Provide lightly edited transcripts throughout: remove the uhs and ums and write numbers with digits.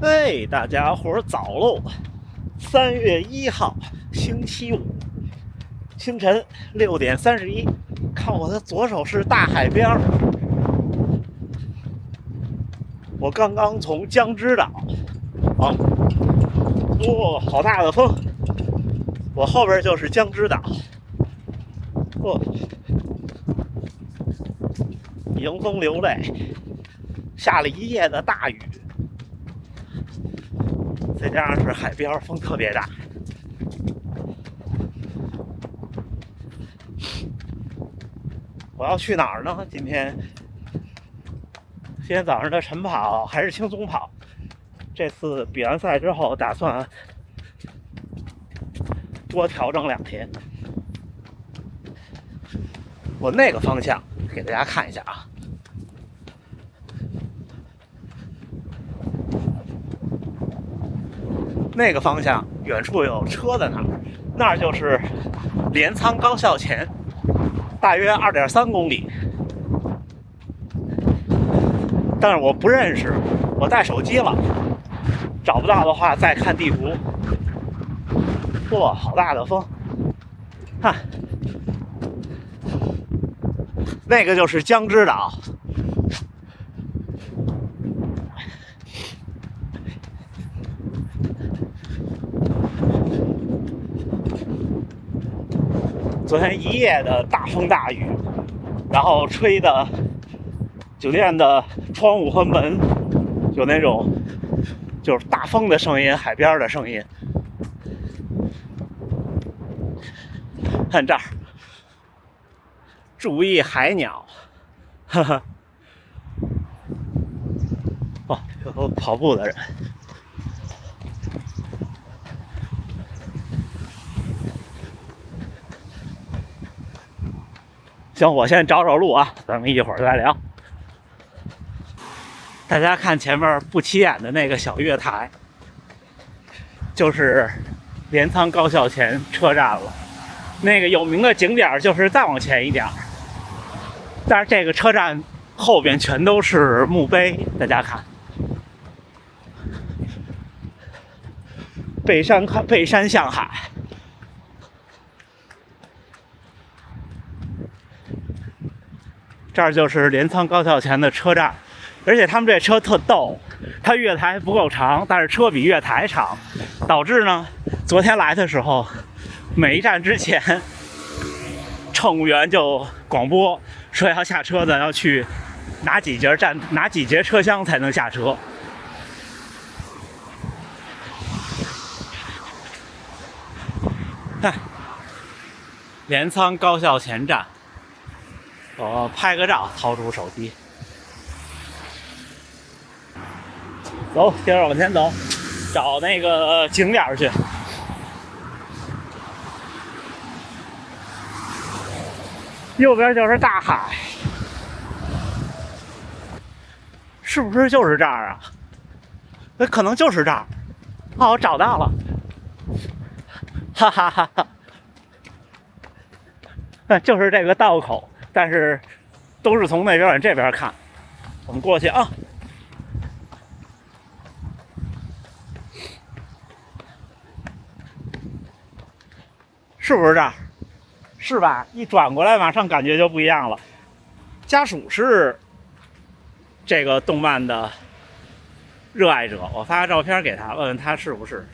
哎，大家伙儿早喽！3月1号，星期五，清晨6:31，看我的左手是大海边儿。我刚刚从江之岛，哇，好大的风！我后边就是江之岛，迎风流泪，下了一夜的大雨。再加上是海边，风特别大。我要去哪儿呢？今天早上的晨跑还是轻松跑？这次比完赛之后，打算多调整2天。我那个方向给大家看一下啊。那个方向远处有车在那儿就是镰仓高校前，大约2.3公里。但是我不认识，我带手机了，找不到的话再看地图。哇，好大的风！看，那个就是江之岛。昨天一夜的大风大雨，然后吹的酒店的窗户和门有那种就是大风的声音，海边的声音。看这儿，注意海鸟，哈哈。哦，有跑步的人。行，我先找路啊，咱们一会儿再聊。大家看前面不起眼的那个小月台，就是镰仓高校前车站了。那个有名的景点就是再往前一点，但是这个车站后边全都是墓碑，大家看，背山向海。这儿就是镰仓高校前的车站，而且他们这车特逗，它月台不够长，但是车比月台长，导致呢，昨天来的时候，每一站之前，乘务员就广播说要下车的要去哪几节车厢才能下车。看，镰仓高校前站。我拍个照，掏出手机，走，接着往前走，找那个景点去。右边就是大海，是不是就是这儿啊？那可能就是这儿。哦，我找到了，哈哈哈哈！就是这个道口。但是都是从那边往这边看，我们过去啊，是不是这儿？是吧？一转过来，马上感觉就不一样了。家属是这个动漫的热爱者，我发个照片给他，问问他是不是。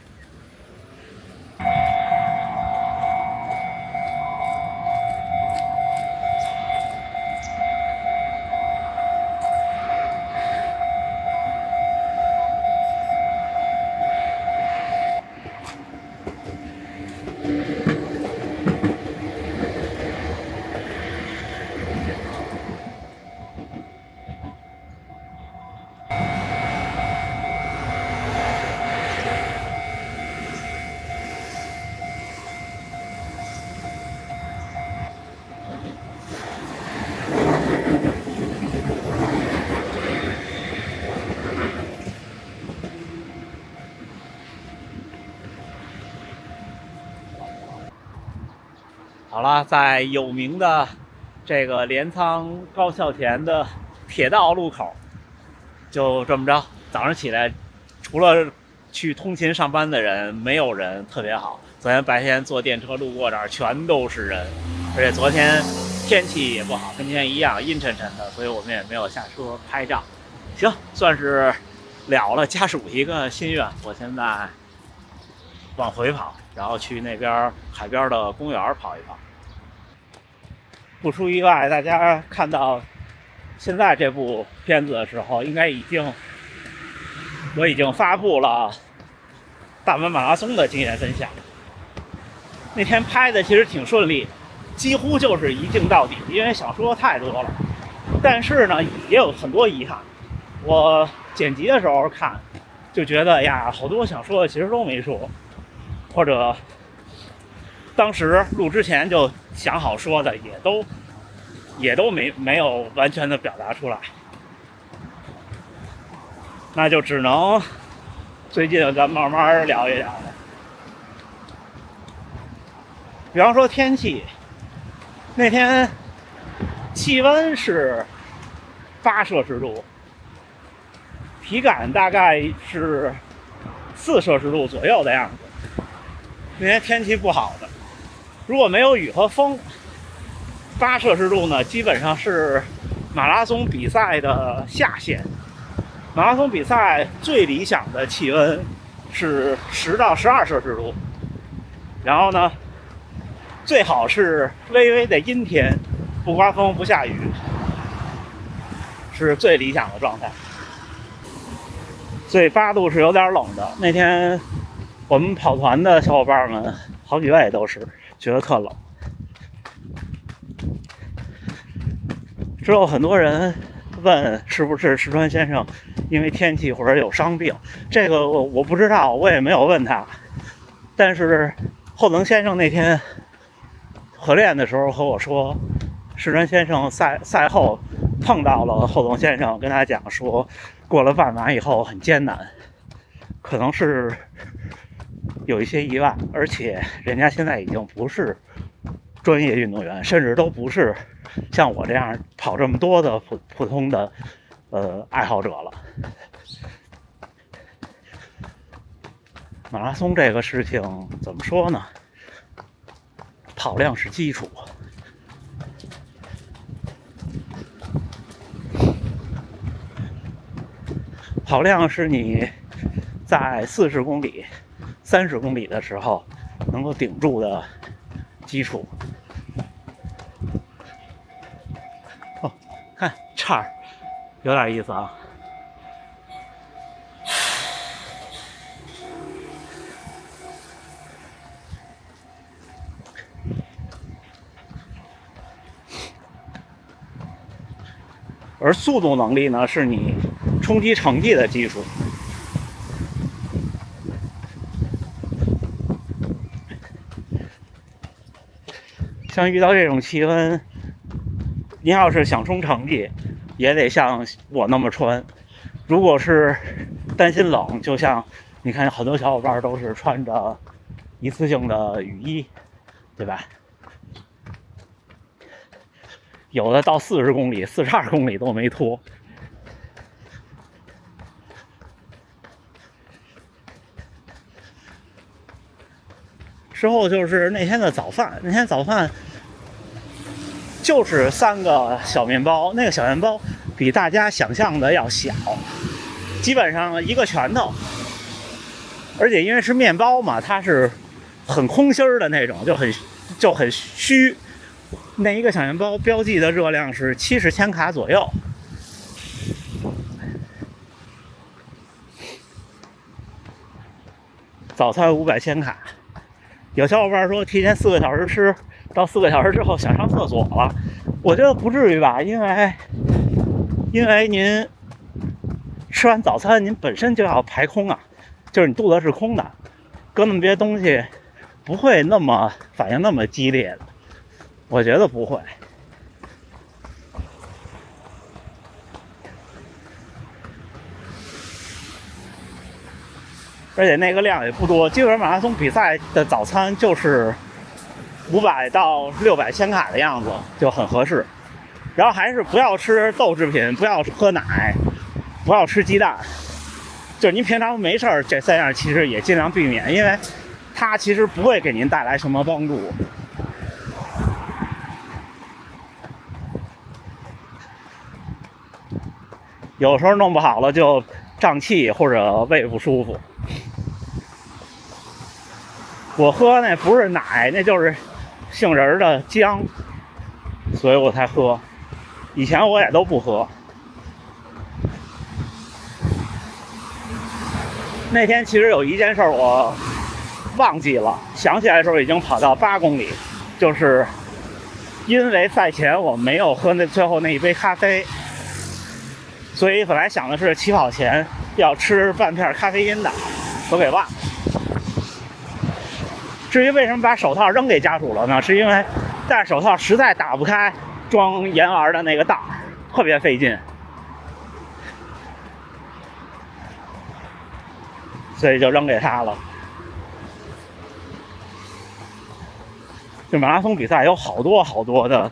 好了，在有名的这个镰仓高校前的铁道路口，就这么着，早上起来除了去通勤上班的人，没有人特别好。昨天白天坐电车路过这儿，全都是人，而且昨天天气也不好，跟今天一样阴沉沉的，所以我们也没有下车拍照。行，算是了了家属一个心愿。我现在往回跑，然后去那边海边的公园跑一跑。不出意外，大家看到现在这部片子的时候，应该我已经发布了大阪马拉松的经验分享。那天拍的其实挺顺利，几乎就是一镜到底，因为想说太多了。但是呢，也有很多遗憾。我剪辑的时候看，就觉得呀，好多想说的其实都没说，或者当时录之前就想好说的，也都没有完全的表达出来。那就只能最近咱慢慢聊一聊了。比方说天气，那天气温是8摄氏度，体感大概是4摄氏度左右的样子。那天天气不好的，如果没有雨和风，8摄氏度呢，基本上是马拉松比赛的下限。马拉松比赛最理想的气温是10到12摄氏度，然后呢，最好是微微的阴天，不刮风不下雨，是最理想的状态。所以8度是有点冷的。那天我们跑团的小伙伴们好几位都是觉得特冷。之后很多人问是不是石川先生因为天气或者有伤病，这个我不知道，我也没有问他。但是后藤先生那天合练的时候和我说，石川先生赛后碰到了后藤先生，跟他讲说过了半马以后很艰难，可能是有一些意外，而且人家现在已经不是专业运动员，甚至都不是像我这样跑这么多的普通的爱好者了。马拉松这个事情怎么说呢？跑量是基础，跑量是你在40公里、30公里的时候能够顶住的基础。哦，看这儿有点意思啊。而速度能力呢，是你冲击成绩的基础。像遇到这种气温，你要是想冲成绩，也得像我那么穿。如果是担心冷，就像你看很多小伙伴都是穿着一次性的雨衣，对吧？有的到40公里、42公里都没脱。之后就是那天的早饭，那天早饭就是3个小面包，那个小面包比大家想象的要小，基本上一个拳头，而且因为是面包嘛，它是很空心的那种，就很虚。那一个小面包标记的热量是70千卡左右。早餐500千卡。有小伙伴说提前4个小时吃，到4个小时之后想上厕所了，我觉得不至于吧，因为您吃完早餐您本身就要排空啊，就是你肚子是空的，搁那么些东西不会那么反应那么激烈的，我觉得不会。而且那个量也不多，基本上马拉松比赛的早餐就是500到600千卡的样子，就很合适。然后还是不要吃豆制品，不要喝奶，不要吃鸡蛋，就您平常没事儿，这3样其实也尽量避免，因为它其实不会给您带来什么帮助。有时候弄不好了就胀气或者胃不舒服。我喝那不是奶，那就是杏仁的浆，所以我才喝。以前我也都不喝。那天其实有一件事我忘记了，想起来的时候已经跑到8公里，就是因为赛前我没有喝最后那一杯咖啡，所以本来想的是起跑前要吃半片咖啡因的，都给忘了。至于为什么把手套扔给家属了呢？是因为戴手套实在打不开装盐丸的那个袋，特别费劲，所以就扔给他了。就马拉松比赛有好多的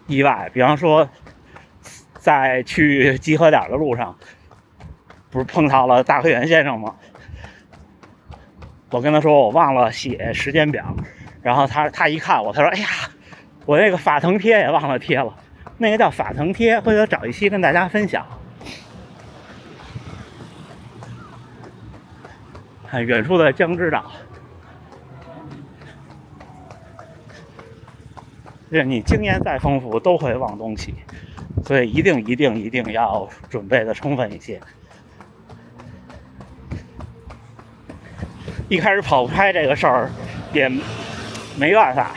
意外，比方说在去集合点的路上，不是碰到了大科员先生吗？我跟他说我忘了写时间表，然后他一看我，他说：“哎呀，我那个法腾贴也忘了贴了。”那个叫法腾贴，回头找一期跟大家分享。看远处的江之岛，就是你经验再丰富都会忘东西，所以一定要准备的充分一些。一开始跑不开这个事儿也没办法，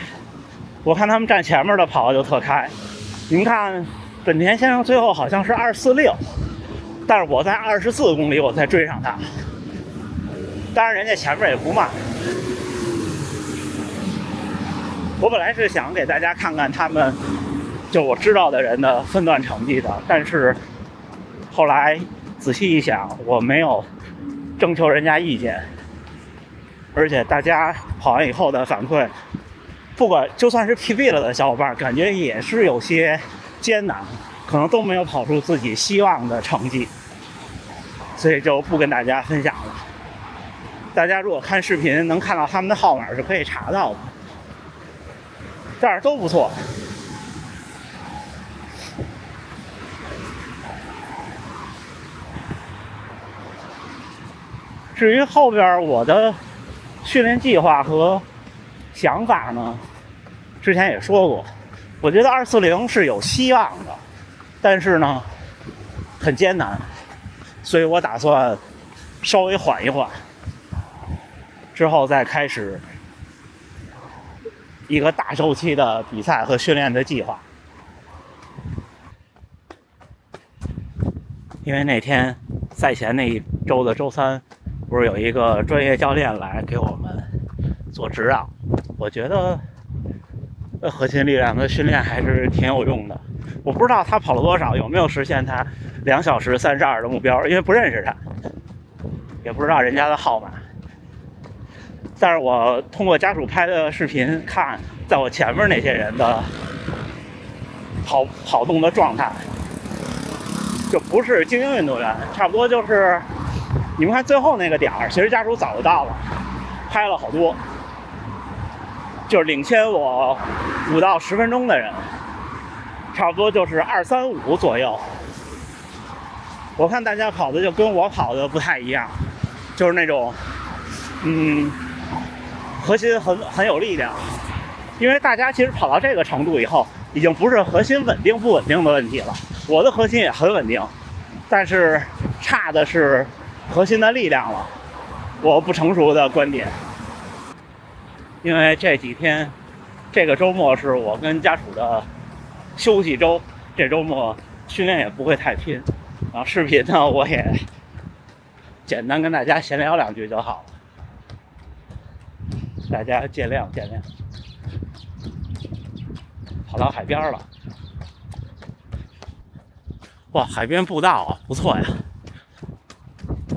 我看他们站前面的跑就特开。您看本田先生最后好像是246，但是我在24公里我才追上他，当然人家前面也不慢。我本来是想给大家看看他们就我知道的人的分段成绩的，但是后来仔细一想，我没有征求人家意见，而且大家跑完以后的反馈，不管就算是 PB 了的小伙伴，感觉也是有些艰难，可能都没有跑出自己希望的成绩，所以就不跟大家分享了。大家如果看视频能看到他们的号码是可以查到的，但是都不错。至于后边我的训练计划和想法呢，之前也说过，我觉得240是有希望的，但是呢很艰难，所以我打算稍微缓一缓，之后再开始一个大周期的比赛和训练的计划。因为那天赛前那一周的周3，不是有一个专业教练来给我们做指导，我觉得核心力量的训练还是挺有用的。我不知道他跑了多少，有没有实现他2小时32的目标，因为不认识他，也不知道人家的号码。但是我通过家属拍的视频看，在我前面那些人的跑动的状态，就不是精英运动员，差不多就是你们看最后那个点儿，其实家属早就到了，拍了好多，就是领先我5到10分钟的人，差不多就是235左右。我看大家跑的就跟我跑的不太一样，就是那种核心很有力量。因为大家其实跑到这个程度以后，已经不是核心稳定不稳定的问题了，我的核心也很稳定，但是差的是核心的力量了。我不成熟的观点，因为这几天这个周末是我跟家属的休息周，这周末训练也不会太拼，然后视频呢我也简单跟大家闲聊2句就好了，大家见谅见谅。跑到海边了，哇，海边步道啊，不错呀。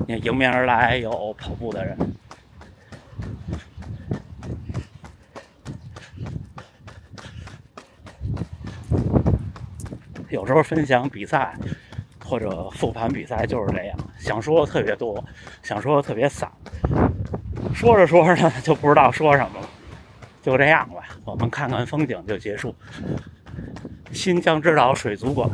你看迎面而来有跑步的人，有时候分享比赛或者复盘比赛就是这样，想说的特别多，想说的特别散，说着说着呢就不知道说什么了。就这样吧，我们看看风景就结束。新江之岛水族馆。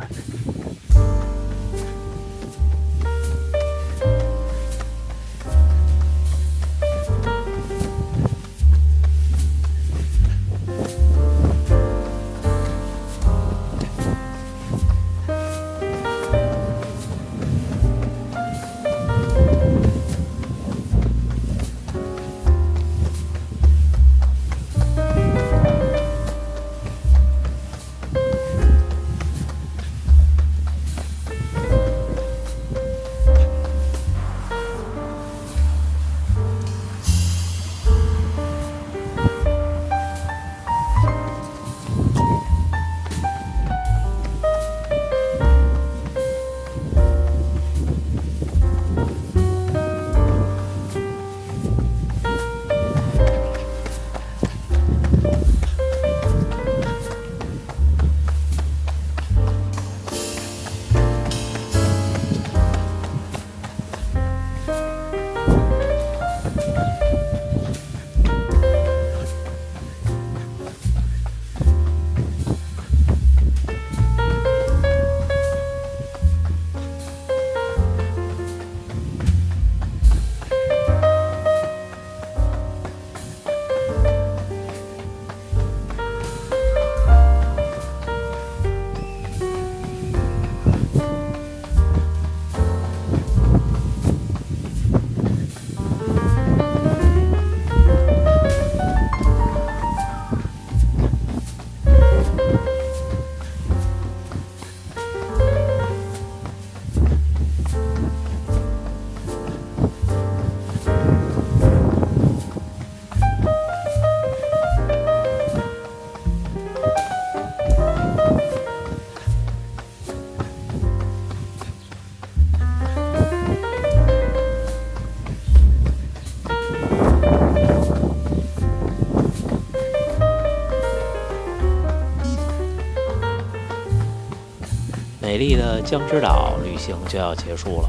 美丽的江之岛旅行就要结束了，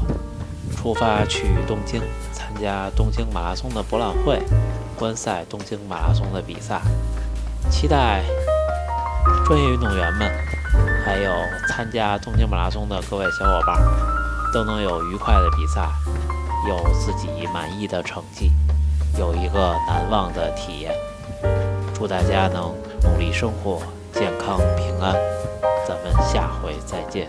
出发去东京参加东京马拉松的博览会，观赛东京马拉松的比赛，期待专业运动员们还有参加东京马拉松的各位小伙伴都能有愉快的比赛，有自己满意的成绩，有一个难忘的体验。祝大家能努力生活，健康平安，咱们下回再见。